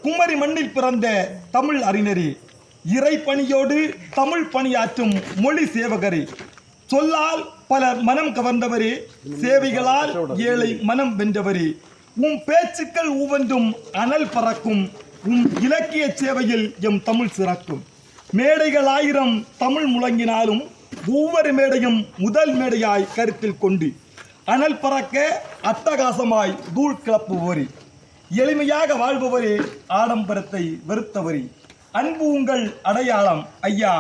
குமரி மண்ணில் பிறந்த தமிழ் அறிஞரே, இறை பணியோடு தமிழ் பணியாற்றும் மொழி சேவகரே, சொல்லால் பலர் மனம் கவர்ந்தவரே, சேவைகளால் ஏழை மனம் வென்றவரே, உம் பேச்சுக்கள் ஒவ்வொன்றும் அனல் பறக்கும், உம் இலக்கிய சேவையில் எம் தமிழ் சிறக்கும். மேடைகள் 1000 தமிழ் முழங்கினாலும் ஒவ்வொரு மேடையும் முதல் மேடையாய் கருத்தில் கொண்டு அனல் பறக்க அட்டகாசமாய் தூள் கிளப்புவரே, எளிமையாக வாழ்பவரே, ஆடம்பரத்தை வெறுத்தவரே, அன்பு உங்கள் அடையாளம் ஐயா,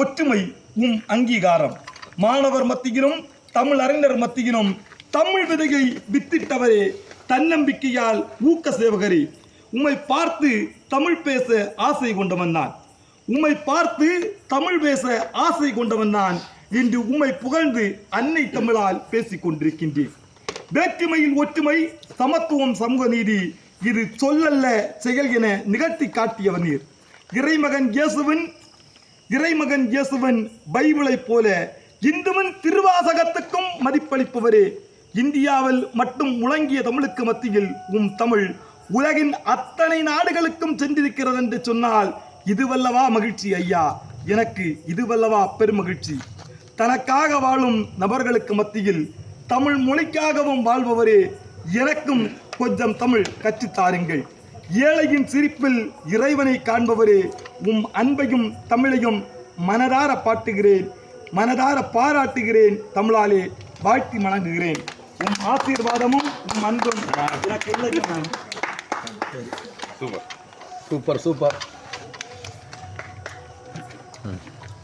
ஒற்றுமை உம் அங்கீகாரம். மாணவர் மத்தியிலும் தமிழ் அறிஞர் மத்தியிலும் தமிழ் விதையை வித்திட்டவரே, தன்னம்பிக்கையால் ஊக்க சேவகரே, உம்மை பார்த்து தமிழ் பேச ஆசை கொண்டவன் நான். உம்மை பார்த்து தமிழ் பேச ஆசை கொண்டவன் நான். இன்று உம்மை புகழ்ந்து அன்னை தமிழால் பேசிக் கொண்டிருக்கின்றேன். வேற்றுமையில் ஒற்றுமை, சமத்துவம், சமூக நீதி, இது சொல்லல்ல செயல் என நிகழ்த்தி காட்டியவர் நீர். இறைமகன் இயேசுவின் பைபிளை போல இந்துவின் திருவாசகத்துக்கும் மதிப்பளிப்பவரே, இந்தியாவில் மட்டும் முழங்கிய தமிழுக்கு மத்தியில் உம் தமிழ் உலகின் அத்தனை நாடுகளுக்கும் சென்றிருக்கிறது என்று சொன்னால் இதுவல்லவா மகிழ்ச்சி ஐயா, எனக்கு இதுவல்லவா பெருமகிழ்ச்சி. தனக்காக வாழும் நபர்களுக்கு மத்தியில் தமிழ் மொழிக்காகவும் வாழ்பவரே, எனக்கும் கொஞ்சம் தமிழ் கற்றுத்தாருங்கள். ஏழையின் சிரிப்பில் இறைவனை காண்பவரே, உம் அன்பையும் தமிழையும் மனதார பாட்டுகிறேன், மனதார பாராட்டுகிறேன், தமிழாலே வாழ்த்தி வணங்குகிறேன். உம் ஆசீர்வாதமும் உம் அன்பும் எனக்கு இல்லை. Super super super.